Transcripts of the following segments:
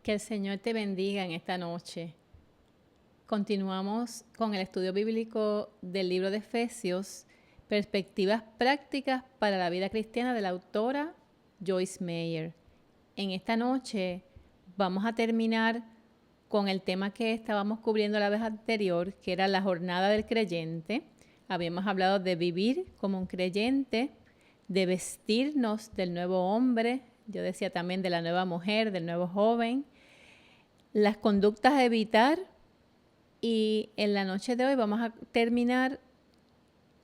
Que el Señor te bendiga en esta noche. Continuamos con el estudio bíblico del libro de Efesios, Perspectivas Prácticas para la Vida Cristiana de la autora Joyce Meyer. En esta noche vamos a terminar con el tema que estábamos cubriendo la vez anterior, que era la jornada del creyente. Habíamos hablado de vivir como un creyente, de vestirnos del nuevo hombre, yo decía también de la nueva mujer, del nuevo joven, las conductas a evitar, y en la noche de hoy vamos a terminar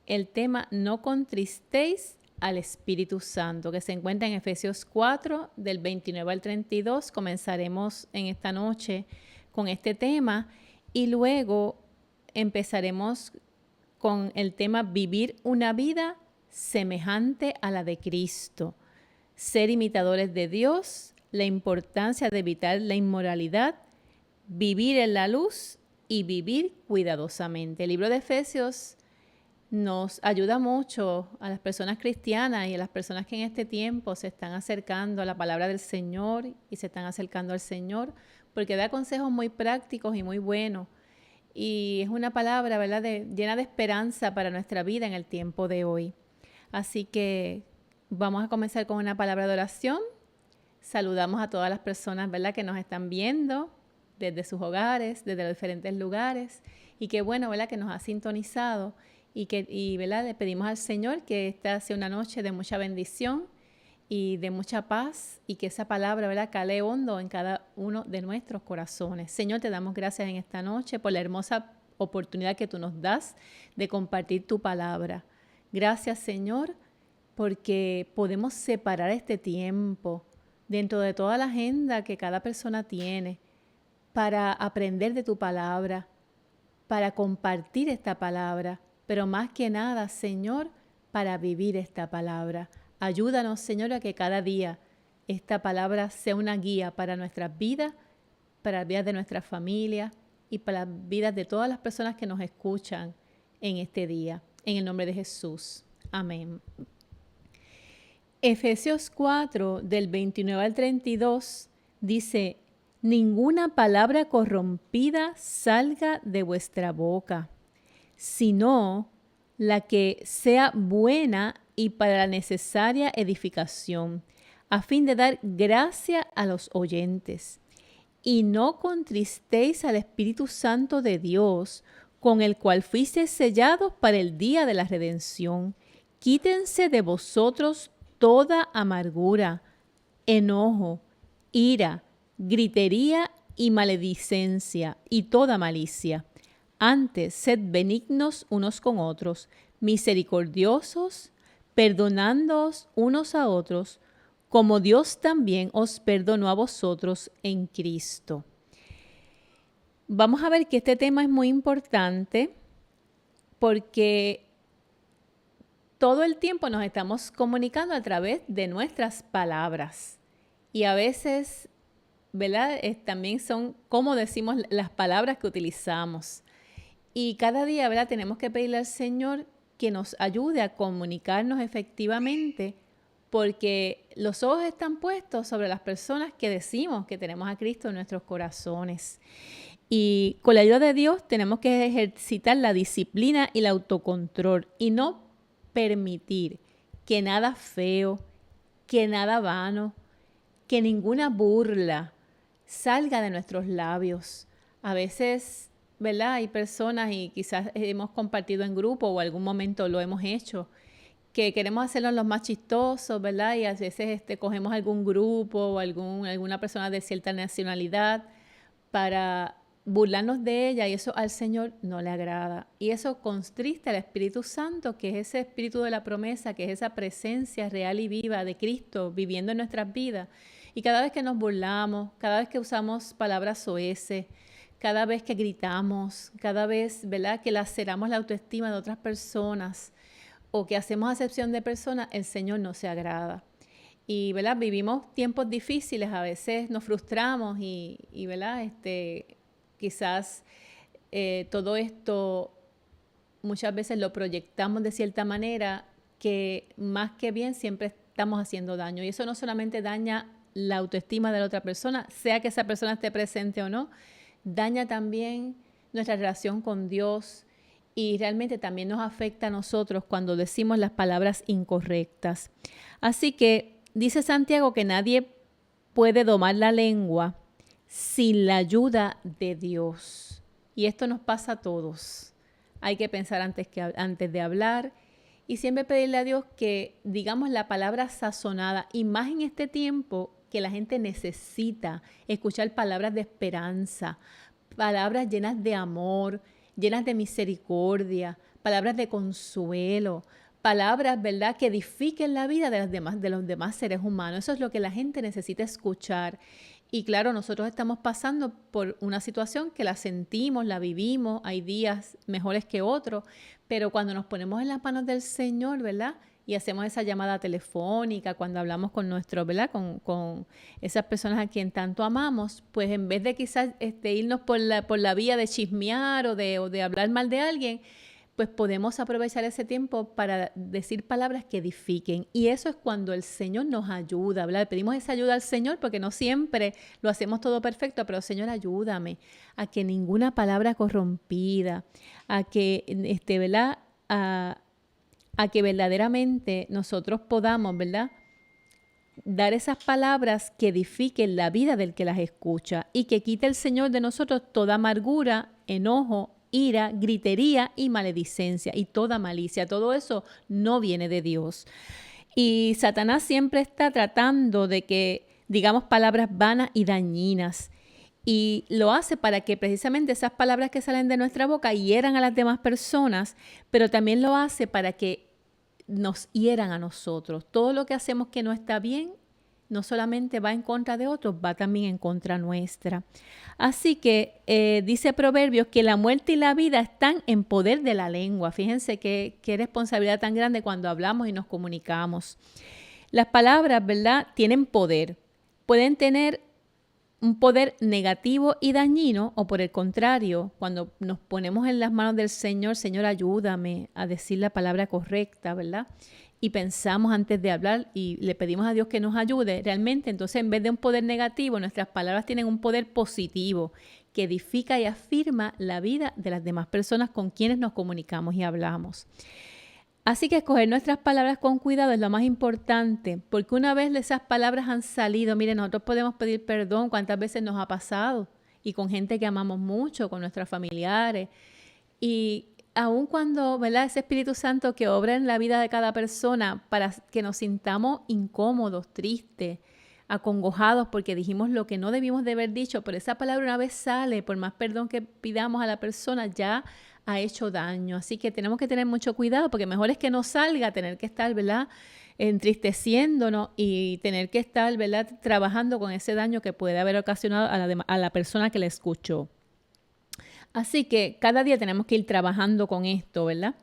el tema no contristéis al Espíritu Santo, que se encuentra en Efesios 4, del 29 al 32. Comenzaremos en esta noche con este tema y luego empezaremos con el tema vivir una vida semejante a la de Cristo, ser imitadores de Dios, la importancia de evitar la inmoralidad, vivir en la luz y vivir cuidadosamente. El libro de Efesios nos ayuda mucho a las personas cristianas y a las personas que en este tiempo se están acercando a la palabra del Señor y se están acercando al Señor, porque da consejos muy prácticos y muy buenos. Y es una palabra, ¿verdad?, llena de esperanza para nuestra vida en el tiempo de hoy. Así que vamos a comenzar con una palabra de oración. Saludamos a todas las personas, ¿verdad?, que nos están viendo desde sus hogares, desde los diferentes lugares. Y qué bueno, ¿verdad?, que nos ha sintonizado. Y ¿verdad?, le pedimos al Señor que esta sea una noche de mucha bendición y de mucha paz, y que esa palabra, ¿verdad?, cale hondo en cada uno de nuestros corazones. Señor, te damos gracias en esta noche por la hermosa oportunidad que tú nos das de compartir tu palabra. Gracias, Señor, porque podemos separar este tiempo dentro de toda la agenda que cada persona tiene para aprender de tu palabra, para compartir esta palabra, pero más que nada, Señor, para vivir esta palabra. Ayúdanos, Señor, a que cada día esta palabra sea una guía para nuestras vidas, para las vidas de nuestra familia y para las vidas de todas las personas que nos escuchan en este día. En el nombre de Jesús. Amén. Efesios 4, del 29 al 32, dice: ninguna palabra corrompida salga de vuestra boca, sino la que sea buena y para la necesaria edificación, a fin de dar gracia a los oyentes. Y no contristéis al Espíritu Santo de Dios, con el cual fuisteis sellados para el día de la redención. Quítense de vosotros toda amargura, enojo, ira, gritería y maledicencia y toda malicia. Antes, sed benignos unos con otros, misericordiosos, perdonándoos unos a otros, como Dios también os perdonó a vosotros en Cristo. Vamos a ver que este tema es muy importante porque todo el tiempo nos estamos comunicando a través de nuestras palabras. Y a veces, ¿verdad?, también son cómo decimos las palabras que utilizamos. Y cada día, ¿verdad?, tenemos que pedirle al Señor que nos ayude a comunicarnos efectivamente, porque los ojos están puestos sobre las personas que decimos que tenemos a Cristo en nuestros corazones. Y con la ayuda de Dios tenemos que ejercitar la disciplina y el autocontrol y no permitir que nada feo, que nada vano, que ninguna burla salga de nuestros labios. A veces, ¿verdad?, hay personas, y quizás hemos compartido en grupo o algún momento lo hemos hecho, que queremos hacernos los más chistosos, ¿verdad? Y a veces cogemos algún grupo o alguna persona de cierta nacionalidad para burlarnos de ella, y eso al Señor no le agrada. Y eso contrista al Espíritu Santo, que es ese Espíritu de la promesa, que es esa presencia real y viva de Cristo viviendo en nuestras vidas. Y cada vez que nos burlamos, cada vez que usamos palabras soeces, cada vez que gritamos, cada vez, ¿verdad?, que laceramos la autoestima de otras personas o que hacemos acepción de personas, el Señor no se agrada. Y, ¿verdad?, vivimos tiempos difíciles, a veces nos frustramos y ¿verdad?, quizás todo esto muchas veces lo proyectamos de cierta manera que más que bien siempre estamos haciendo daño. Y eso no solamente daña la autoestima de la otra persona, sea que esa persona esté presente o no. Daña también nuestra relación con Dios y realmente también nos afecta a nosotros cuando decimos las palabras incorrectas. Así que dice Santiago que nadie puede domar la lengua sin la ayuda de Dios. Y esto nos pasa a todos. Hay que pensar antes de hablar y siempre pedirle a Dios que digamos la palabra sazonada, y más en este tiempo que la gente necesita escuchar palabras de esperanza, palabras llenas de amor, llenas de misericordia, palabras de consuelo, palabras, ¿verdad?, que edifiquen la vida de los demás seres humanos. Eso es lo que la gente necesita escuchar. Y claro, nosotros estamos pasando por una situación que la sentimos, la vivimos, hay días mejores que otros, pero cuando nos ponemos en las manos del Señor, ¿verdad?, y hacemos esa llamada telefónica, cuando hablamos con nuestro, ¿verdad?, con esas personas a quien tanto amamos, pues en vez de quizás irnos por la vía de chismear o de hablar mal de alguien, pues podemos aprovechar ese tiempo para decir palabras que edifiquen. Y eso es cuando el Señor nos ayuda, ¿verdad? Pedimos esa ayuda al Señor porque no siempre lo hacemos todo perfecto, pero Señor, ayúdame a que ninguna palabra corrompida, a que, ¿verdad?, a que verdaderamente nosotros podamos, ¿verdad?, dar esas palabras que edifiquen la vida del que las escucha y que quite el Señor de nosotros toda amargura, enojo, ira, gritería y maledicencia y toda malicia. Todo eso no viene de Dios. Y Satanás siempre está tratando de que digamos palabras vanas y dañinas. Y lo hace para que precisamente esas palabras que salen de nuestra boca hieran a las demás personas, pero también lo hace para que nos hieran a nosotros. Todo lo que hacemos que no está bien, no solamente va en contra de otros, va también en contra nuestra. Así que dice Proverbios que la muerte y la vida están en poder de la lengua. Fíjense qué responsabilidad tan grande cuando hablamos y nos comunicamos. Las palabras, ¿verdad?, tienen poder. Pueden tener un poder negativo y dañino, o por el contrario, cuando nos ponemos en las manos del Señor, Señor, ayúdame a decir la palabra correcta, ¿verdad?, y pensamos antes de hablar y le pedimos a Dios que nos ayude, realmente entonces en vez de un poder negativo, nuestras palabras tienen un poder positivo que edifica y afirma la vida de las demás personas con quienes nos comunicamos y hablamos. Así que escoger nuestras palabras con cuidado es lo más importante, porque una vez esas palabras han salido, miren, nosotros podemos pedir perdón, cuántas veces nos ha pasado, y con gente que amamos mucho, con nuestros familiares, y aun cuando, ¿verdad?, ese Espíritu Santo que obra en la vida de cada persona para que nos sintamos incómodos, tristes, acongojados porque dijimos lo que no debimos de haber dicho, pero esa palabra una vez sale, por más perdón que pidamos a la persona, ya ha hecho daño. Así que tenemos que tener mucho cuidado porque mejor es que no salga, tener que estar, ¿verdad?, entristeciéndonos y tener que estar, ¿verdad?, trabajando con ese daño que puede haber ocasionado a la persona que le escuchó. Así que cada día tenemos que ir trabajando con esto, ¿verdad?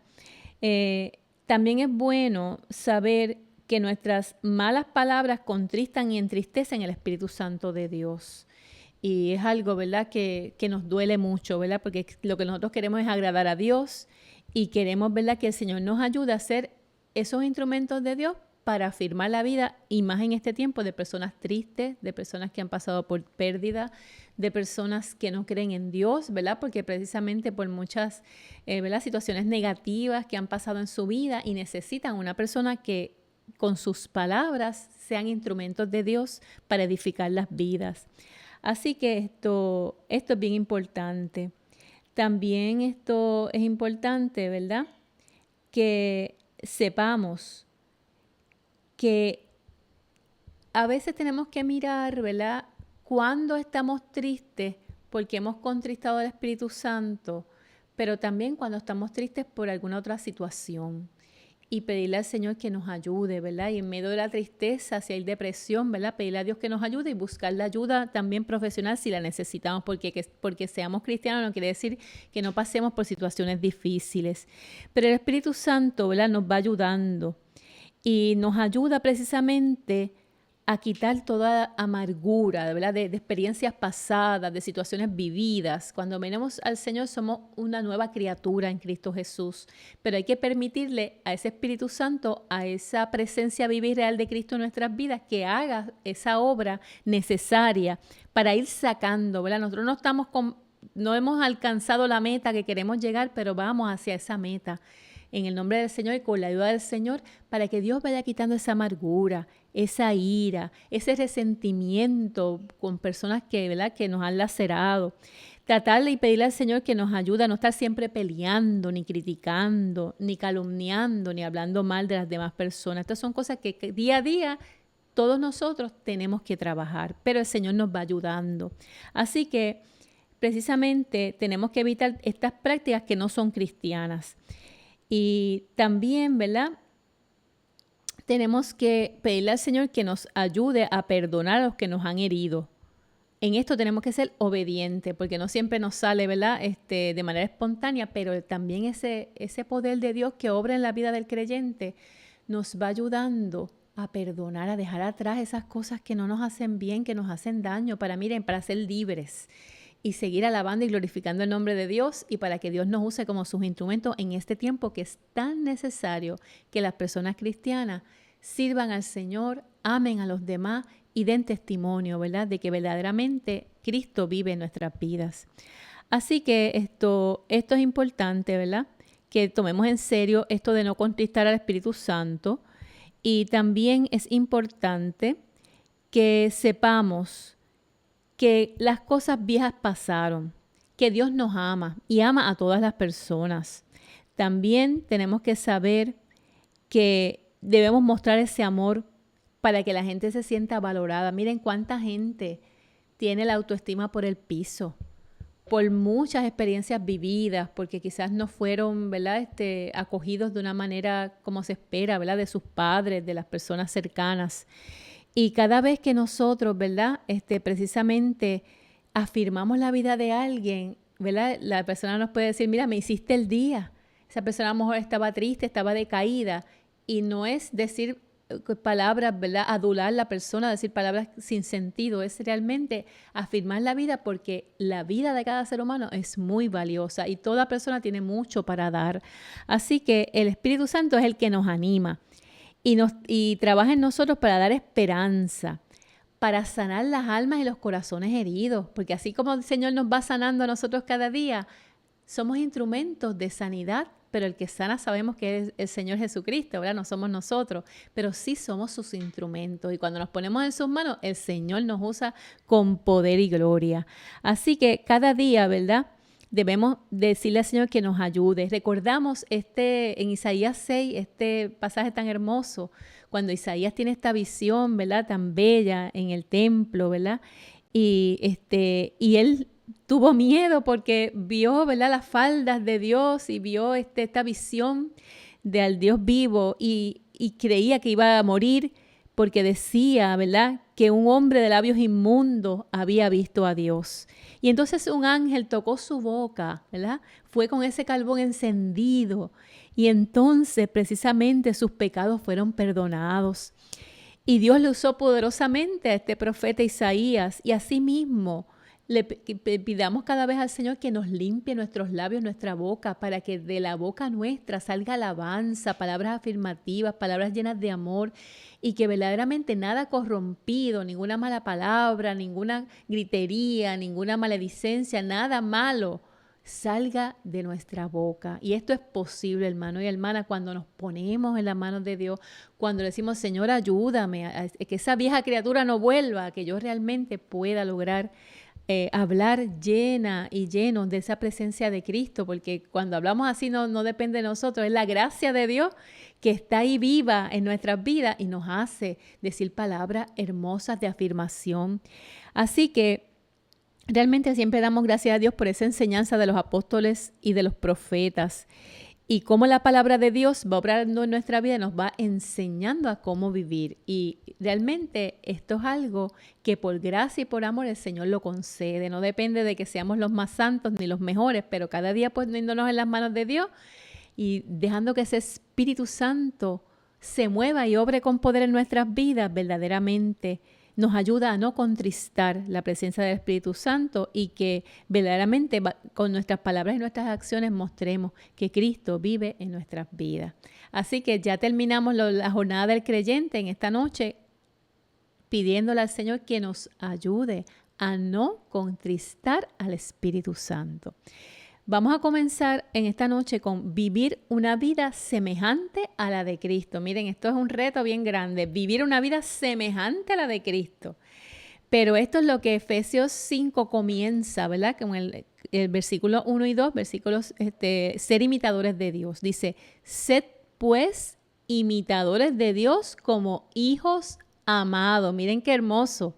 También es bueno saber que nuestras malas palabras contristan y entristecen el Espíritu Santo de Dios. Y es algo, ¿verdad?, que nos duele mucho, ¿verdad? Porque lo que nosotros queremos es agradar a Dios y queremos, ¿verdad?, que el Señor nos ayude a ser esos instrumentos de Dios para afirmar la vida, y más en este tiempo, de personas tristes, de personas que han pasado por pérdida, de personas que no creen en Dios, ¿verdad? Porque precisamente por muchas ¿verdad?, situaciones negativas que han pasado en su vida y necesitan una persona que con sus palabras sean instrumentos de Dios para edificar las vidas. Así que esto es bien importante. También esto es importante, ¿verdad?, que sepamos que a veces tenemos que mirar, ¿verdad?, cuando estamos tristes porque hemos contristado al Espíritu Santo, pero también cuando estamos tristes por alguna otra situación, y pedirle al Señor que nos ayude, ¿verdad? Y en medio de la tristeza, si hay depresión, ¿verdad?, pedirle a Dios que nos ayude y buscar la ayuda también profesional si la necesitamos, porque seamos cristianos no quiere decir que no pasemos por situaciones difíciles. Pero el Espíritu Santo, ¿verdad?, nos va ayudando y nos ayuda precisamente a quitar toda amargura, de ¿verdad? De experiencias pasadas, de situaciones vividas. Cuando venimos al Señor somos una nueva criatura en Cristo Jesús, pero hay que permitirle a ese Espíritu Santo, a esa presencia viva y real de Cristo en nuestras vidas, que haga esa obra necesaria para ir sacando, ¿verdad? Nosotros no hemos alcanzado la meta que queremos llegar, pero vamos hacia esa meta en el nombre del Señor y con la ayuda del Señor, para que Dios vaya quitando esa amargura, esa ira, ese resentimiento con personas que, ¿verdad?, que nos han lacerado. Tratarle y pedirle al Señor que nos ayude a no estar siempre peleando, ni criticando, ni calumniando, ni hablando mal de las demás personas. Estas son cosas que día a día todos nosotros tenemos que trabajar, pero el Señor nos va ayudando. Así que precisamente tenemos que evitar estas prácticas que no son cristianas. Y también, ¿verdad?, tenemos que pedirle al Señor que nos ayude a perdonar a los que nos han herido. En esto tenemos que ser obedientes, porque no siempre nos sale, ¿verdad?, de manera espontánea, pero también ese poder de Dios que obra en la vida del creyente nos va ayudando a perdonar, a dejar atrás esas cosas que no nos hacen bien, que nos hacen daño, para ser libres y seguir alabando y glorificando el nombre de Dios, y para que Dios nos use como sus instrumentos en este tiempo que es tan necesario que las personas cristianas sirvan al Señor, amen a los demás y den testimonio, ¿verdad?, de que verdaderamente Cristo vive en nuestras vidas. Así que esto es importante, ¿verdad?, que tomemos en serio esto de no contristar al Espíritu Santo, y también es importante que sepamos que las cosas viejas pasaron, que Dios nos ama y ama a todas las personas. También tenemos que saber que debemos mostrar ese amor para que la gente se sienta valorada. Miren cuánta gente tiene la autoestima por el piso, por muchas experiencias vividas, porque quizás no fueron, ¿verdad?, acogidos de una manera como se espera, ¿verdad?, de sus padres, de las personas cercanas. Y cada vez que nosotros, ¿verdad?, precisamente afirmamos la vida de alguien, ¿verdad?, la persona nos puede decir, mira, me hiciste el día. Esa persona a lo mejor estaba triste, estaba decaída, y no es decir palabras, ¿verdad?, adular a la persona, decir palabras sin sentido, es realmente afirmar la vida, porque la vida de cada ser humano es muy valiosa y toda persona tiene mucho para dar. Así que el Espíritu Santo es el que nos anima y trabaja en nosotros para dar esperanza, para sanar las almas y los corazones heridos, porque así como el Señor nos va sanando a nosotros cada día, somos instrumentos de sanidad, pero el que sana sabemos que es el Señor Jesucristo, ¿verdad? No somos nosotros, pero sí somos sus instrumentos, y cuando nos ponemos en sus manos, el Señor nos usa con poder y gloria. Así que cada día, ¿verdad?, debemos decirle al Señor que nos ayude. Recordamos en Isaías 6, este pasaje tan hermoso, cuando Isaías tiene esta visión, ¿verdad?, tan bella en el templo, ¿verdad? Y él tuvo miedo porque vio, ¿verdad?, las faldas de Dios y vio esta visión del Dios vivo, y creía que iba a morir porque decía, ¿verdad?, que un hombre de labios inmundos había visto a Dios. Y entonces un ángel tocó su boca, ¿verdad? Fue con ese carbón encendido, y entonces precisamente sus pecados fueron perdonados. Y Dios le usó poderosamente a este profeta Isaías, y asimismo le pidamos cada vez al Señor que nos limpie nuestros labios, nuestra boca, para que de la boca nuestra salga alabanza, palabras afirmativas, palabras llenas de amor, y que verdaderamente nada corrompido, ninguna mala palabra, ninguna gritería, ninguna maledicencia, nada malo salga de nuestra boca. Y esto es posible, hermano y hermana, cuando nos ponemos en las manos de Dios, cuando decimos, Señor, ayúdame a que esa vieja criatura no vuelva, que yo realmente pueda lograr hablar llena y llenos de esa presencia de Cristo, porque cuando hablamos así no depende de nosotros, es la gracia de Dios que está ahí viva en nuestras vidas y nos hace decir palabras hermosas de afirmación. Así que realmente siempre damos gracias a Dios por esa enseñanza de los apóstoles y de los profetas, y cómo la palabra de Dios va obrando en nuestra vida, nos va enseñando a cómo vivir. Y realmente esto es algo que por gracia y por amor el Señor lo concede. No depende de que seamos los más santos ni los mejores, pero cada día poniéndonos en las manos de Dios y dejando que ese Espíritu Santo se mueva y obre con poder en nuestras vidas, verdaderamente nos ayuda a no contristar la presencia del Espíritu Santo y que verdaderamente con nuestras palabras y nuestras acciones mostremos que Cristo vive en nuestras vidas. Así que ya terminamos la jornada del creyente en esta noche, pidiéndole al Señor que nos ayude a no contristar al Espíritu Santo. Vamos a comenzar en esta noche con vivir una vida semejante a la de Cristo. Miren, esto es un reto bien grande, vivir una vida semejante a la de Cristo. Pero esto es lo que Efesios 5 comienza, ¿verdad? Con el versículo 1 y 2, versículos, ser imitadores de Dios. Dice, sed pues imitadores de Dios como hijos amados. Miren qué hermoso.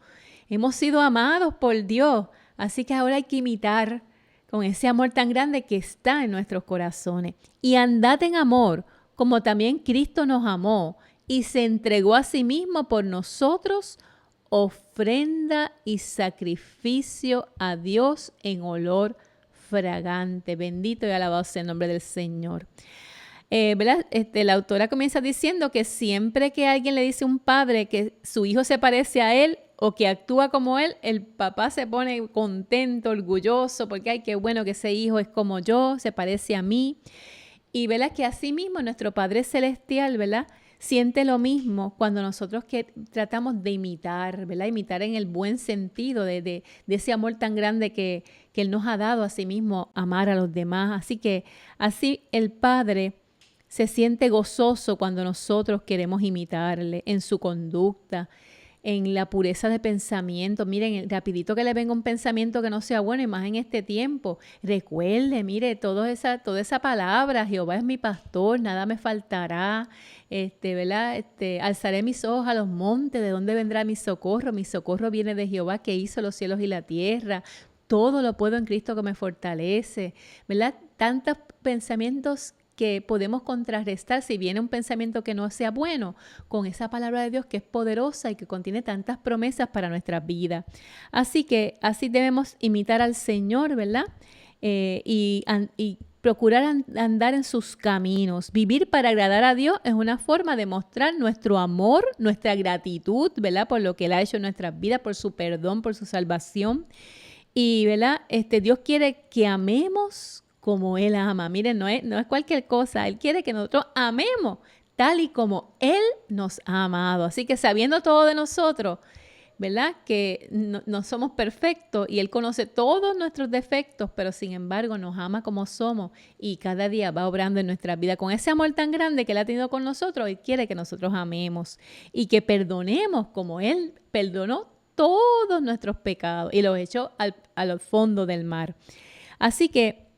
Hemos sido amados por Dios, así que ahora hay que imitar con ese amor tan grande que está en nuestros corazones. Y andad en amor, como también Cristo nos amó y se entregó a sí mismo por nosotros, ofrenda y sacrificio a Dios en olor fragante. Bendito y alabado sea el nombre del Señor. ¿Verdad? La autora comienza diciendo que siempre que alguien le dice a un padre que su hijo se parece a él o que actúa como él, el papá se pone contento, orgulloso, porque ay, qué bueno que ese hijo es como yo, se parece a mí. Y ¿verdad? Que así mismo nuestro Padre Celestial, ¿verdad? Siente lo mismo cuando nosotros tratamos de imitar, ¿verdad? Imitar en el buen sentido de ese amor tan grande que Él nos ha dado a sí mismo, amar a los demás. Así que así el Padre se siente gozoso cuando nosotros queremos imitarle en su conducta, en la pureza de pensamiento. Miren, rapidito que le venga un pensamiento que no sea bueno, y más en este tiempo. Recuerde, mire, toda esa palabra, Jehová es mi pastor, nada me faltará, ¿verdad? Alzaré mis ojos a los montes, ¿de dónde vendrá mi socorro? Mi socorro viene de Jehová que hizo los cielos y la tierra. Todo lo puedo en Cristo que me fortalece, ¿verdad? Tantos pensamientos que podemos contrarrestar si viene un pensamiento que no sea bueno con esa palabra de Dios que es poderosa y que contiene tantas promesas para nuestras vidas. Así que así debemos imitar al Señor, ¿verdad? Y procurar andar en sus caminos. Vivir para agradar a Dios es una forma de mostrar nuestro amor, nuestra gratitud, ¿verdad? Por lo que Él ha hecho en nuestras vidas, por su perdón, por su salvación. Y, ¿verdad? Dios quiere que amemos como Él ama. Miren, no es cualquier cosa. Él quiere que nosotros amemos tal y como Él nos ha amado. Así que sabiendo todo de nosotros, ¿verdad? Que no somos perfectos y Él conoce todos nuestros defectos, pero sin embargo nos ama como somos y cada día va obrando en nuestra vida. Con ese amor tan grande que Él ha tenido con nosotros, Él quiere que nosotros amemos y que perdonemos como Él perdonó todos nuestros pecados y los echó al fondo del mar. Así que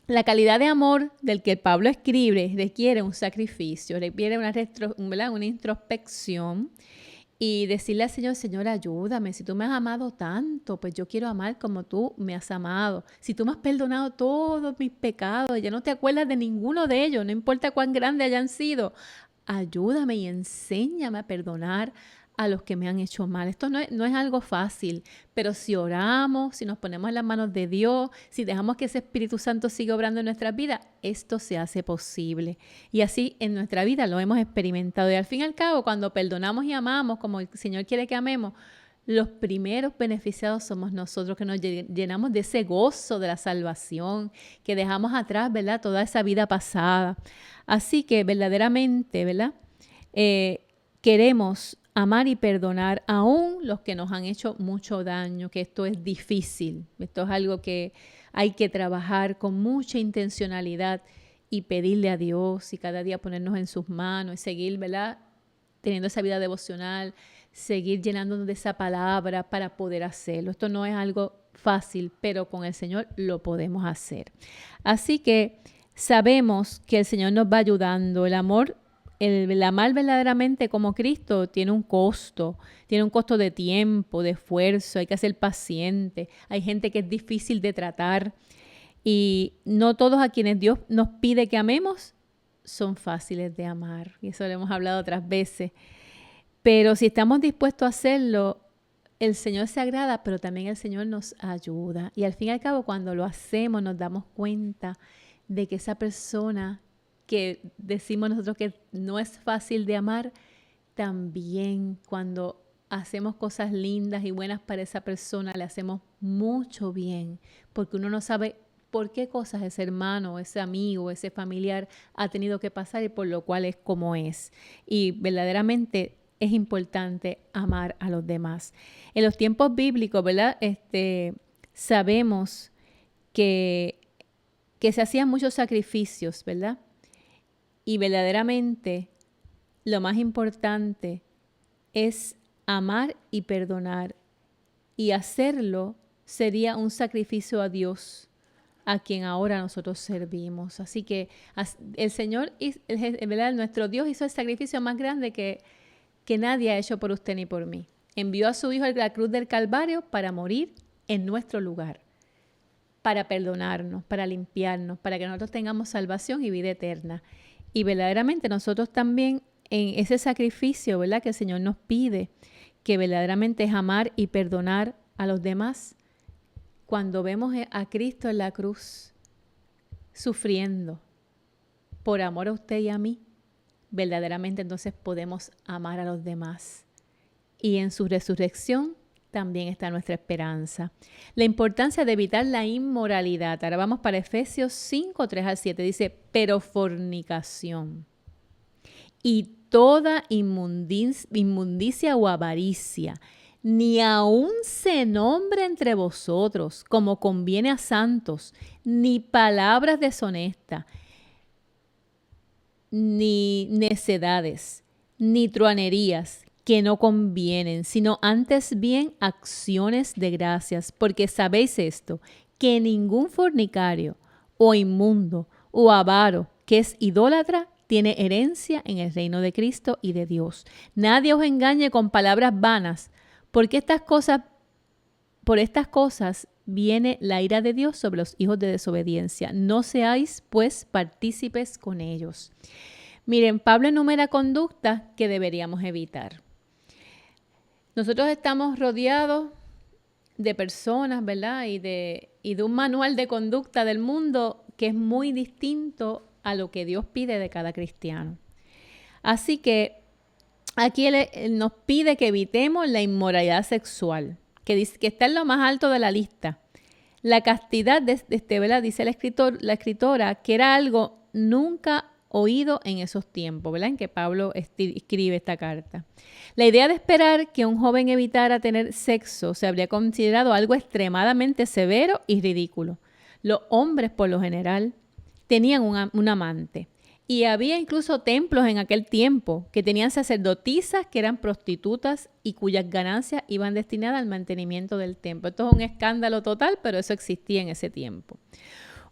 la calidad de amor del que Pablo escribe requiere un sacrificio, requiere una introspección y decirle al Señor, Señor, ayúdame. Si tú me has amado tanto, pues yo quiero amar como tú me has amado. Si tú me has perdonado todos mis pecados, ya no te acuerdas de ninguno de ellos, no importa cuán grandes hayan sido, ayúdame y enséñame a perdonar a los que me han hecho mal. Esto no es algo fácil, pero si oramos, si nos ponemos en las manos de Dios, si dejamos que ese Espíritu Santo siga obrando en nuestras vidas, esto se hace posible. Y así en nuestra vida lo hemos experimentado. Y al fin y al cabo, cuando perdonamos y amamos, como el Señor quiere que amemos, los primeros beneficiados somos nosotros, que nos llenamos de ese gozo de la salvación, que dejamos atrás, ¿verdad?, toda esa vida pasada. Así que verdaderamente, ¿verdad?, queremos amar y perdonar aún los que nos han hecho mucho daño, que esto es difícil. Esto es algo que hay que trabajar con mucha intencionalidad y pedirle a Dios y cada día ponernos en sus manos y seguir, ¿verdad?, teniendo esa vida devocional, seguir llenándonos de esa palabra para poder hacerlo. Esto no es algo fácil, pero con el Señor lo podemos hacer. Así que sabemos que el Señor nos va ayudando. El amor, el amar verdaderamente como Cristo tiene un costo de tiempo, de esfuerzo, hay que ser paciente. Hay gente que es difícil de tratar y no todos a quienes Dios nos pide que amemos son fáciles de amar. Y eso lo hemos hablado otras veces. Pero si estamos dispuestos a hacerlo, el Señor se agrada, pero también el Señor nos ayuda. Y al fin y al cabo, cuando lo hacemos, nos damos cuenta de que esa persona que decimos nosotros que no es fácil de amar, también cuando hacemos cosas lindas y buenas para esa persona, le hacemos mucho bien, porque uno no sabe por qué cosas ese hermano, ese amigo, ese familiar ha tenido que pasar y por lo cual es como es. Y verdaderamente es importante amar a los demás. En los tiempos bíblicos, ¿verdad? Sabemos que se hacían muchos sacrificios, ¿verdad? Y verdaderamente lo más importante es amar y perdonar. Y hacerlo sería un sacrificio a Dios, a quien ahora nosotros servimos. Así que el Señor, ¿verdad? Nuestro Dios hizo el sacrificio más grande que nadie ha hecho por usted ni por mí. Envió a su Hijo a la cruz del Calvario para morir en nuestro lugar, para perdonarnos, para limpiarnos, para que nosotros tengamos salvación y vida eterna. Y verdaderamente nosotros también en ese sacrificio, ¿verdad?, que el Señor nos pide, que verdaderamente es amar y perdonar a los demás. Cuando vemos a Cristo en la cruz sufriendo por amor a usted y a mí, verdaderamente entonces podemos amar a los demás. Y en su resurrección también está nuestra esperanza. La importancia de evitar la inmoralidad. Ahora vamos para Efesios 5, 3 al 7. Dice, pero fornicación y toda inmundicia o avaricia, ni aun se nombre entre vosotros como conviene a santos, ni palabras deshonestas, ni necedades, ni truanerías que no convienen, sino antes bien acciones de gracias, porque sabéis esto, que ningún fornicario o inmundo o avaro que es idólatra tiene herencia en el reino de Cristo y de Dios. Nadie os engañe con palabras vanas, porque por estas cosas viene la ira de Dios sobre los hijos de desobediencia. No seáis, pues, partícipes con ellos. Miren, Pablo enumera conductas que deberíamos evitar. Nosotros estamos rodeados de personas, ¿verdad? Y de un manual de conducta del mundo que es muy distinto a lo que Dios pide de cada cristiano. Así que aquí él nos pide que evitemos la inmoralidad sexual, que está en lo más alto de la lista. La castidad, ¿verdad? Dice la escritora, que era algo nunca oído en esos tiempos, ¿verdad?, en que Pablo escribe esta carta. La idea de esperar que un joven evitara tener sexo se habría considerado algo extremadamente severo y ridículo. Los hombres, por lo general, tenían un amante. Y había incluso templos en aquel tiempo que tenían sacerdotisas que eran prostitutas y cuyas ganancias iban destinadas al mantenimiento del templo. Esto es un escándalo total, pero eso existía en ese tiempo.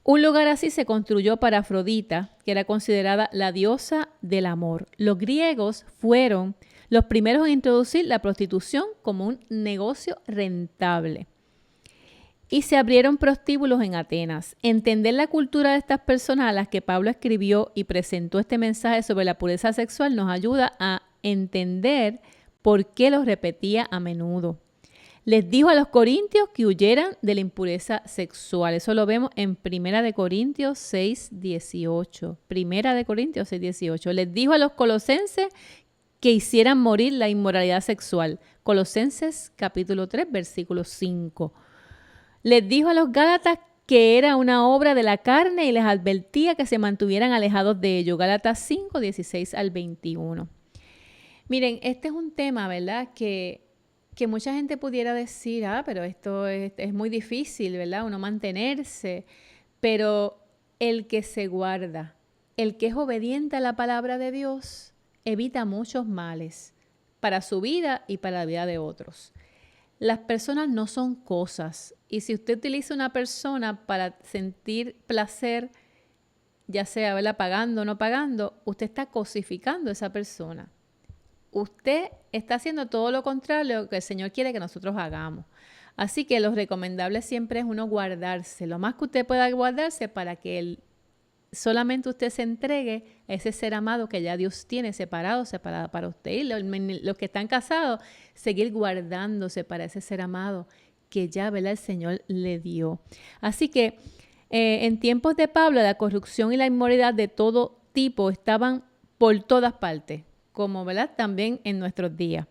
Un lugar así se construyó para Afrodita, que era considerada la diosa del amor. Los griegos fueron los primeros en introducir la prostitución como un negocio rentable. Y se abrieron prostíbulos en Atenas. Entender la cultura de estas personas a las que Pablo escribió y presentó este mensaje sobre la pureza sexual nos ayuda a entender por qué los repetía a menudo. Les dijo a los corintios que huyeran de la impureza sexual. Eso lo vemos en 1 Corintios 6:18. 1 Corintios 6:18. Les dijo a los colosenses que hicieran morir la inmoralidad sexual. Colosenses capítulo 3, versículo 5. Les dijo a los gálatas que era una obra de la carne y les advertía que se mantuvieran alejados de ello. Gálatas 5, 16 al 21. Miren, este es un tema, ¿verdad?, que mucha gente pudiera decir, pero esto es muy difícil, ¿verdad?, uno mantenerse. Pero el que se guarda, el que es obediente a la palabra de Dios, evita muchos males para su vida y para la vida de otros. Las personas no son cosas. Y si usted utiliza una persona para sentir placer, ya sea, ¿verdad?, pagando o no pagando, usted está cosificando a esa persona. Usted está haciendo todo lo contrario a lo que el Señor quiere que nosotros hagamos. Así que lo recomendable siempre es uno guardarse, lo más que usted pueda guardarse para que solamente usted se entregue a ese ser amado que ya Dios tiene separado para usted. Y los que están casados, seguir guardándose para ese ser amado que ya, ¿verdad?, el Señor le dio. Así que en tiempos de Pablo, la corrupción y la inmoralidad de todo tipos estaban por todas partes, como, ¿verdad?, también en nuestros días.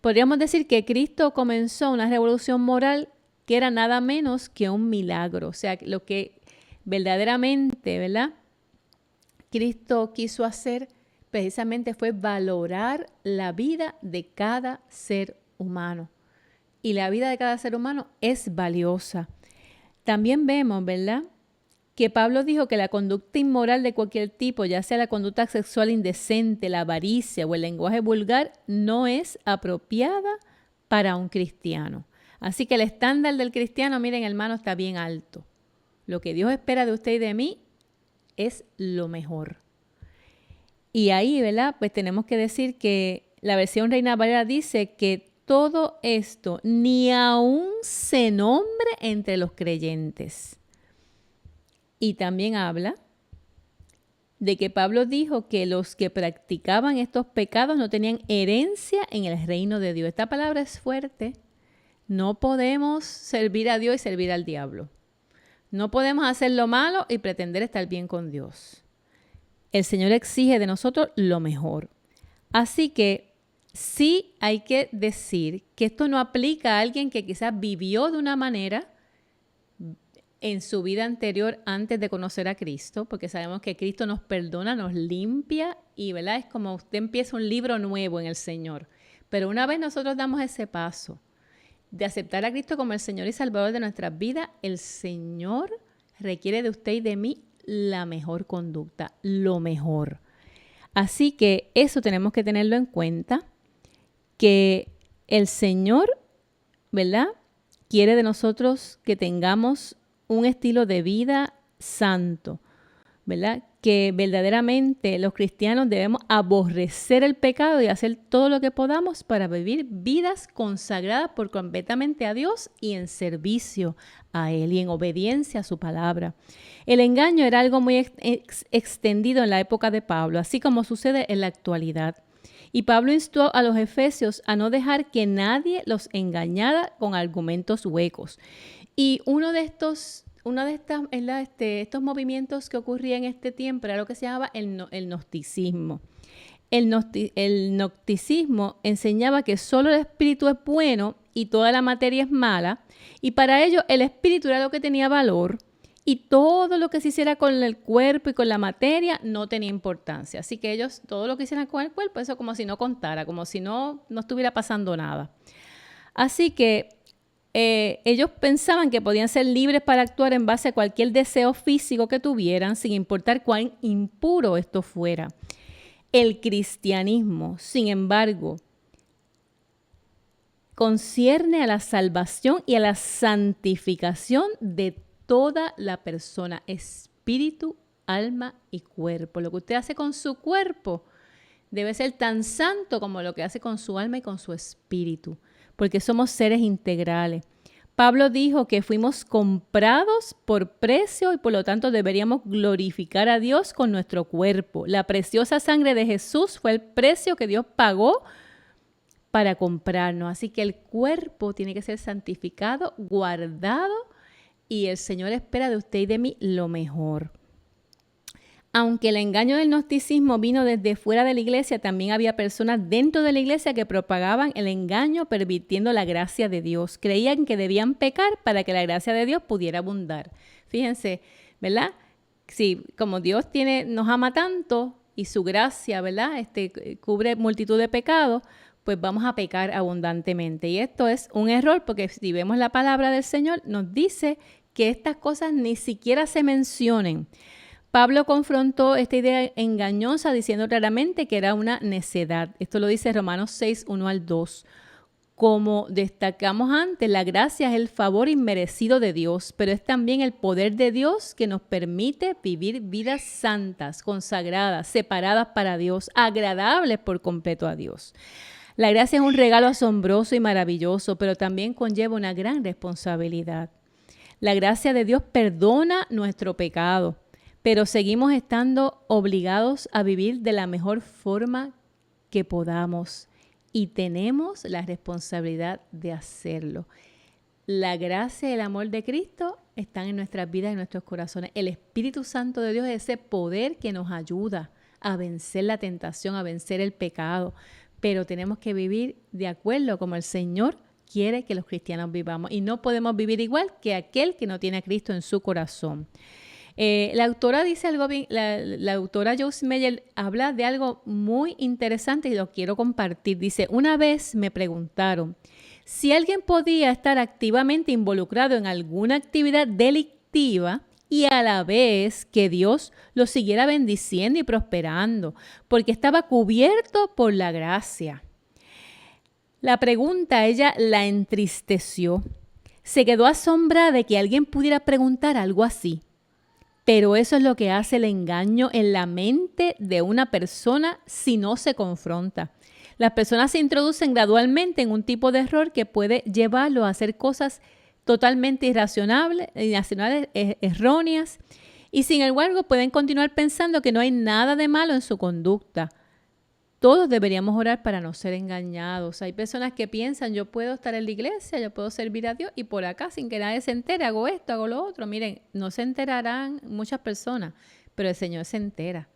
Podríamos decir que Cristo comenzó una revolución moral que era nada menos que un milagro. O sea, lo que verdaderamente, ¿verdad?, Cristo quiso hacer precisamente fue valorar la vida de cada ser humano. Y la vida de cada ser humano es valiosa. También vemos, ¿verdad?, que Pablo dijo que la conducta inmoral de cualquier tipo, ya sea la conducta sexual indecente, la avaricia o el lenguaje vulgar, no es apropiada para un cristiano. Así que el estándar del cristiano, miren, hermano, está bien alto. Lo que Dios espera de usted y de mí es lo mejor. Y ahí, ¿verdad?, pues tenemos que decir que la versión Reina Valera dice que todo esto ni aún se nombre entre los creyentes. Y también habla de que Pablo dijo que los que practicaban estos pecados no tenían herencia en el reino de Dios. Esta palabra es fuerte. No podemos servir a Dios y servir al diablo. No podemos hacer lo malo y pretender estar bien con Dios. El Señor exige de nosotros lo mejor. Así que sí hay que decir que esto no aplica a alguien que quizás vivió de una manera en su vida anterior antes de conocer a Cristo, porque sabemos que Cristo nos perdona, nos limpia y, ¿verdad?, es como usted empieza un libro nuevo en el Señor. Pero una vez nosotros damos ese paso de aceptar a Cristo como el Señor y Salvador de nuestras vidas, el Señor requiere de usted y de mí la mejor conducta, lo mejor. Así que eso tenemos que tenerlo en cuenta, que el Señor, ¿verdad?, quiere de nosotros que tengamos un estilo de vida santo, ¿verdad? Que verdaderamente los cristianos debemos aborrecer el pecado y hacer todo lo que podamos para vivir vidas consagradas por completamente a Dios y en servicio a Él y en obediencia a su palabra. El engaño era algo muy extendido en la época de Pablo, así como sucede en la actualidad. Y Pablo instó a los efesios a no dejar que nadie los engañara con argumentos huecos. Y estos movimientos que ocurrían en este tiempo era lo que se llamaba el gnosticismo. El gnosticismo enseñaba que solo el espíritu es bueno y toda la materia es mala, y para ellos el espíritu era lo que tenía valor y todo lo que se hiciera con el cuerpo y con la materia no tenía importancia. Así que ellos, todo lo que hicieran con el cuerpo, eso como si no contara, como si no estuviera pasando nada. Así que ellos pensaban que podían ser libres para actuar en base a cualquier deseo físico que tuvieran, sin importar cuán impuro esto fuera. El cristianismo, sin embargo, concierne a la salvación y a la santificación de toda la persona, espíritu, alma y cuerpo. Lo que usted hace con su cuerpo debe ser tan santo como lo que hace con su alma y con su espíritu, porque somos seres integrales. Pablo dijo que fuimos comprados por precio y por lo tanto deberíamos glorificar a Dios con nuestro cuerpo. La preciosa sangre de Jesús fue el precio que Dios pagó para comprarnos. Así que el cuerpo tiene que ser santificado, guardado, y el Señor espera de usted y de mí lo mejor. Aunque el engaño del gnosticismo vino desde fuera de la iglesia, también había personas dentro de la iglesia que propagaban el engaño pervirtiendo la gracia de Dios. Creían que debían pecar para que la gracia de Dios pudiera abundar. Fíjense, ¿verdad? Sí, como Dios nos ama tanto y su gracia, ¿verdad?, cubre multitud de pecados, pues vamos a pecar abundantemente. Y esto es un error porque si vemos la palabra del Señor, nos dice que estas cosas ni siquiera se mencionen. Pablo confrontó esta idea engañosa diciendo claramente que era una necedad. Esto lo dice Romanos 6, 1 al 2. Como destacamos antes, la gracia es el favor inmerecido de Dios, pero es también el poder de Dios que nos permite vivir vidas santas, consagradas, separadas para Dios, agradables por completo a Dios. La gracia es un regalo asombroso y maravilloso, pero también conlleva una gran responsabilidad. La gracia de Dios perdona nuestro pecado, pero seguimos estando obligados a vivir de la mejor forma que podamos y tenemos la responsabilidad de hacerlo. La gracia y el amor de Cristo están en nuestras vidas y en nuestros corazones. El Espíritu Santo de Dios es ese poder que nos ayuda a vencer la tentación, a vencer el pecado. Pero tenemos que vivir de acuerdo como el Señor quiere que los cristianos vivamos. Y no podemos vivir igual que aquel que no tiene a Cristo en su corazón. La autora dice algo bien, la autora Joyce Meyer habla de algo muy interesante y lo quiero compartir. Dice, una vez me preguntaron si alguien podía estar activamente involucrado en alguna actividad delictiva y a la vez que Dios lo siguiera bendiciendo y prosperando, porque estaba cubierto por la gracia. La pregunta a ella la entristeció. Se quedó asombrada de que alguien pudiera preguntar algo así. Pero eso es lo que hace el engaño en la mente de una persona si no se confronta. Las personas se introducen gradualmente en un tipo de error que puede llevarlo a hacer cosas totalmente irracionales, erróneas, y sin embargo pueden continuar pensando que no hay nada de malo en su conducta. Todos deberíamos orar para no ser engañados. Hay personas que piensan, yo puedo estar en la iglesia, yo puedo servir a Dios y por acá sin que nadie se entere, hago esto, hago lo otro. Miren, no se enterarán muchas personas, pero el Señor se entera.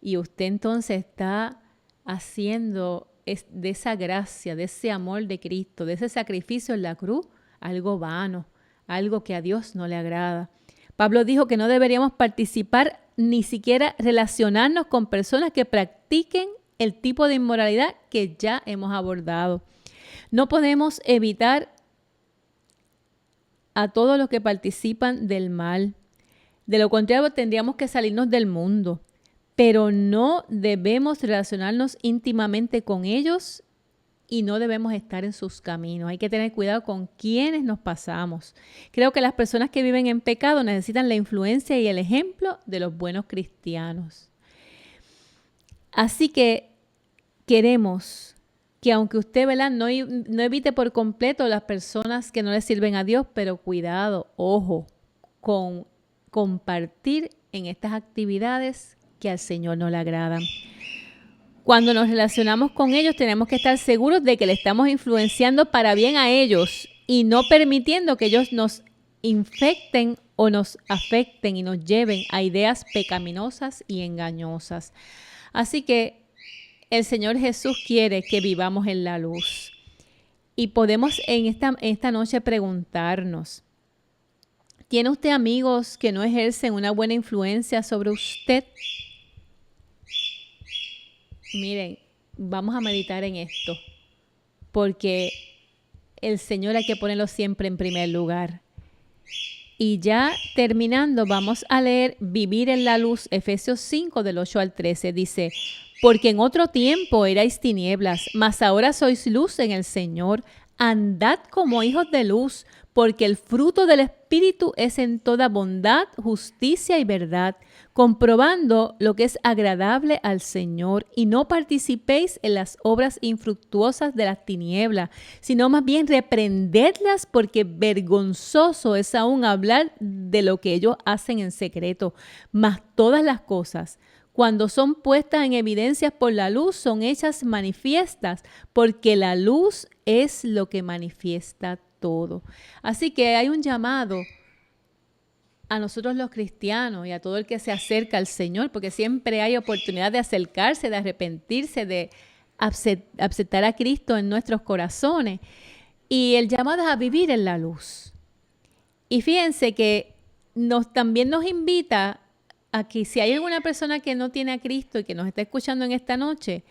Y usted entonces está haciendo de esa gracia, de ese amor de Cristo, de ese sacrificio en la cruz, algo vano, algo que a Dios no le agrada. Pablo dijo que no deberíamos participar ni siquiera relacionarnos con personas que practiquen el tipo de inmoralidad que ya hemos abordado. No podemos evitar a todos los que participan del mal. De lo contrario, tendríamos que salirnos del mundo. Pero no debemos relacionarnos íntimamente con ellos y no debemos estar en sus caminos. Hay que tener cuidado con quienes nos pasamos. Creo que las personas que viven en pecado necesitan la influencia y el ejemplo de los buenos cristianos. Así que queremos que aunque usted, ¿verdad?, no evite por completo las personas que no le sirven a Dios, pero cuidado, ojo, con compartir en estas actividades que al Señor no le agradan. Cuando nos relacionamos con ellos tenemos que estar seguros de que le estamos influenciando para bien a ellos y no permitiendo que ellos nos infecten o nos afecten y nos lleven a ideas pecaminosas y engañosas. Así que el Señor Jesús quiere que vivamos en la luz. Y podemos en esta noche preguntarnos, ¿tiene usted amigos que no ejercen una buena influencia sobre usted? Miren, vamos a meditar en esto, porque el Señor hay que ponerlo siempre en primer lugar. Y ya terminando, vamos a leer Vivir en la Luz, Efesios 5, del 8 al 13. Dice, porque en otro tiempo erais tinieblas, mas ahora sois luz en el Señor. Andad como hijos de luz, porque el fruto del Espíritu es en toda bondad, justicia y verdad, comprobando lo que es agradable al Señor, y no participéis en las obras infructuosas de las tinieblas, sino más bien reprendedlas, porque vergonzoso es aún hablar de lo que ellos hacen en secreto. Mas todas las cosas, cuando son puestas en evidencia por la luz, son hechas manifiestas, porque la luz es lo que manifiesta todo. Así que hay un llamado a nosotros los cristianos y a todo el que se acerca al Señor, porque siempre hay oportunidad de acercarse, de arrepentirse, de aceptar a Cristo en nuestros corazones. Y el llamado es a vivir en la luz. Y fíjense que también nos invita a que si hay alguna persona que no tiene a Cristo y que nos está escuchando en esta noche,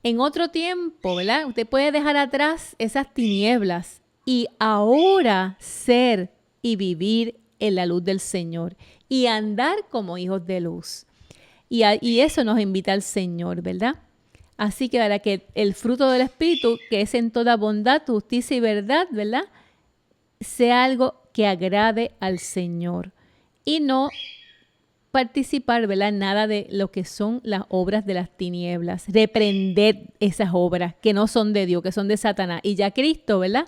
en otro tiempo, ¿verdad?, usted puede dejar atrás esas tinieblas y ahora ser y vivir en la luz del Señor y andar como hijos de luz. Y eso nos invita al Señor, ¿verdad? Así que para que el fruto del Espíritu, que es en toda bondad, justicia y verdad, ¿verdad?, sea algo que agrade al Señor y no participar, ¿verdad?, en nada de lo que son las obras de las tinieblas. Reprender esas obras que no son de Dios, que son de Satanás. Y ya Cristo, ¿verdad?,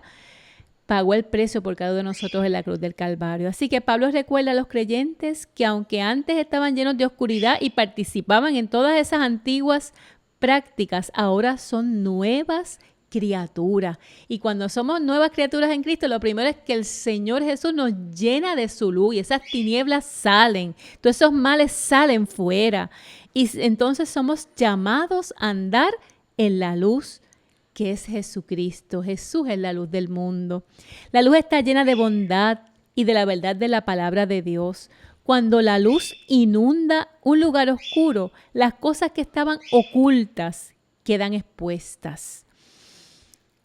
pagó el precio por cada uno de nosotros en la cruz del Calvario. Así que Pablo recuerda a los creyentes que aunque antes estaban llenos de oscuridad y participaban en todas esas antiguas prácticas, ahora son nuevas criaturas. Y cuando somos nuevas criaturas en Cristo, lo primero es que el Señor Jesús nos llena de su luz y esas tinieblas salen, todos esos males salen fuera. Y entonces somos llamados a andar en la luz que es Jesucristo. Jesús es la luz del mundo. La luz está llena de bondad y de la verdad de la palabra de Dios. Cuando la luz inunda un lugar oscuro, las cosas que estaban ocultas quedan expuestas.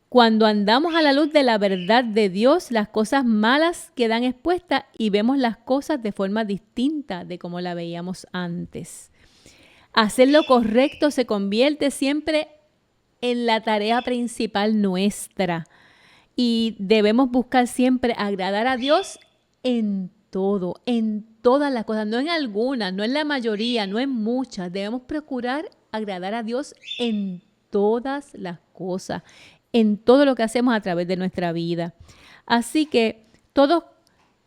Cuando andamos a la luz de la verdad de Dios, las cosas malas quedan expuestas y vemos las cosas de forma distinta de como la veíamos antes. Hacer lo correcto se convierte siempre en la tarea principal nuestra y debemos buscar siempre agradar a Dios en todo, en todas las cosas, no en algunas, no en la mayoría, no en muchas. Debemos procurar agradar a Dios en todas las cosas, en todo lo que hacemos a través de nuestra vida. Así que todos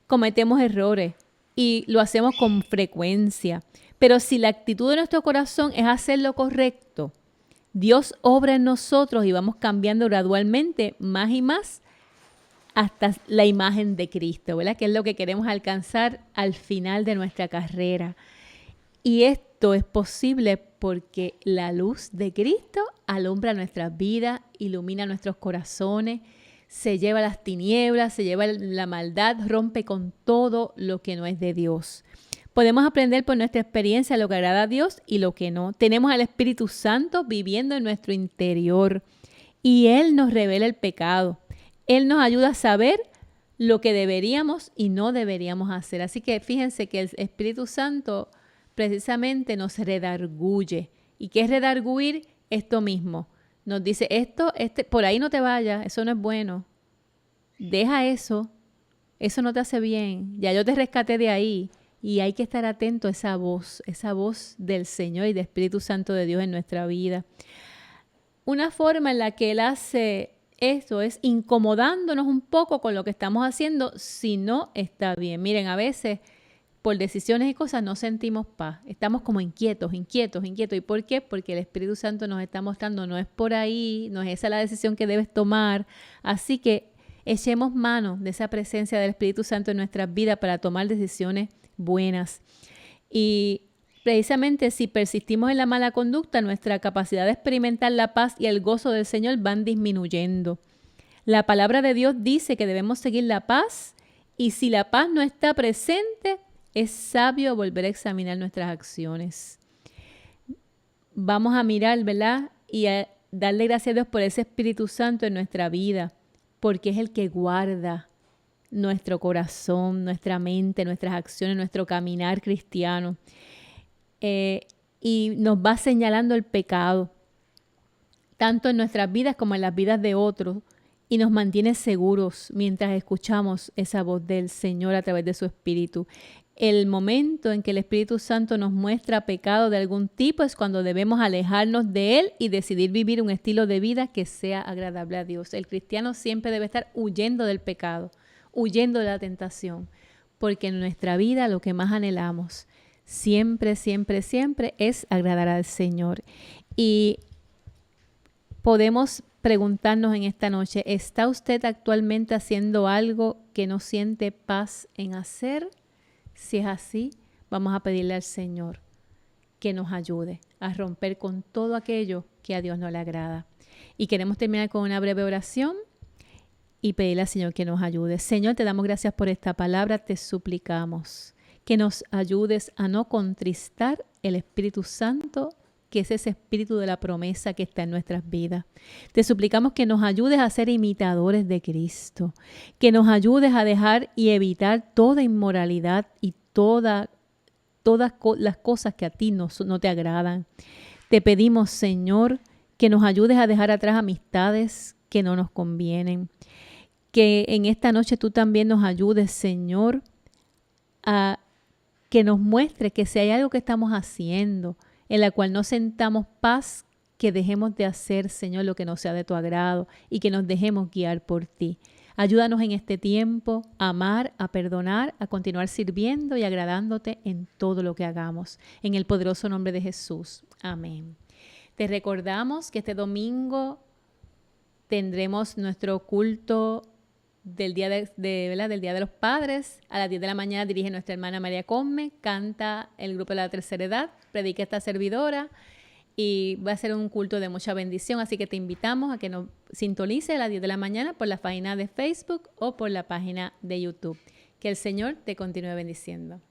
cometemos errores y lo hacemos con frecuencia, pero si la actitud de nuestro corazón es hacer lo correcto, Dios obra en nosotros y vamos cambiando gradualmente más y más hasta la imagen de Cristo, ¿verdad? Que es lo que queremos alcanzar al final de nuestra carrera. Y esto es posible porque la luz de Cristo alumbra nuestras vidas, ilumina nuestros corazones, se lleva las tinieblas, se lleva la maldad, rompe con todo lo que no es de Dios. Podemos aprender por nuestra experiencia lo que agrada a Dios y lo que no. Tenemos al Espíritu Santo viviendo en nuestro interior y Él nos revela el pecado. Él nos ayuda a saber lo que deberíamos y no deberíamos hacer. Así que fíjense que el Espíritu Santo precisamente nos redarguye. ¿Y qué es redarguir? Esto mismo. Nos dice, por ahí no te vayas, eso no es bueno. Deja eso no te hace bien. Ya yo te rescaté de ahí. Y hay que estar atento a esa voz del Señor y del Espíritu Santo de Dios en nuestra vida. Una forma en la que Él hace esto es incomodándonos un poco con lo que estamos haciendo si no está bien. Miren, a veces por decisiones y cosas no sentimos paz. Estamos como inquietos. ¿Y por qué? Porque el Espíritu Santo nos está mostrando, no es por ahí, no es esa la decisión que debes tomar. Así que echemos mano de esa presencia del Espíritu Santo en nuestras vidas para tomar decisiones buenas. Y precisamente si persistimos en la mala conducta, nuestra capacidad de experimentar la paz y el gozo del Señor van disminuyendo. La palabra de Dios dice que debemos seguir la paz y si la paz no está presente, es sabio volver a examinar nuestras acciones. Vamos a mirar, ¿verdad? Y a darle gracias a Dios por ese Espíritu Santo en nuestra vida, porque es el que guarda nuestro corazón, nuestra mente, nuestras acciones, nuestro caminar cristiano. Y nos va señalando el pecado, tanto en nuestras vidas como en las vidas de otros, y nos mantiene seguros mientras escuchamos esa voz del Señor a través de su Espíritu. El momento en que el Espíritu Santo nos muestra pecado de algún tipo es cuando debemos alejarnos de él y decidir vivir un estilo de vida que sea agradable a Dios. El cristiano siempre debe estar huyendo del pecado, huyendo de la tentación, porque en nuestra vida lo que más anhelamos siempre, siempre, siempre es agradar al Señor. Y podemos preguntarnos en esta noche, ¿está usted actualmente haciendo algo que no siente paz en hacer? Si es así, vamos a pedirle al Señor que nos ayude a romper con todo aquello que a Dios no le agrada. Y queremos terminar con una breve oración y pedirle al Señor que nos ayude. Señor, te damos gracias por esta palabra, te suplicamos que nos ayudes a no contristar el Espíritu Santo, que es ese espíritu de la promesa que está en nuestras vidas. Te suplicamos que nos ayudes a ser imitadores de Cristo, que nos ayudes a dejar y evitar toda inmoralidad y todas las cosas que a ti no te agradan. Te pedimos, Señor, que nos ayudes a dejar atrás amistades que no nos convienen. Que en esta noche tú también nos ayudes, Señor, a que nos muestre que si hay algo que estamos haciendo en la cual no sentamos paz, que dejemos de hacer, Señor, lo que no sea de tu agrado y que nos dejemos guiar por ti. Ayúdanos en este tiempo a amar, a perdonar, a continuar sirviendo y agradándote en todo lo que hagamos. En el poderoso nombre de Jesús. Amén. Te recordamos que este domingo tendremos nuestro culto del día ¿verdad? Del Día de los Padres. A las 10 de la mañana dirige nuestra hermana María Come, canta el grupo de la tercera edad, predica esta servidora y va a ser un culto de mucha bendición. Así que te invitamos a que nos sintonice a las 10 de la mañana por la página de Facebook o por la página de YouTube. Que el Señor te continúe bendiciendo.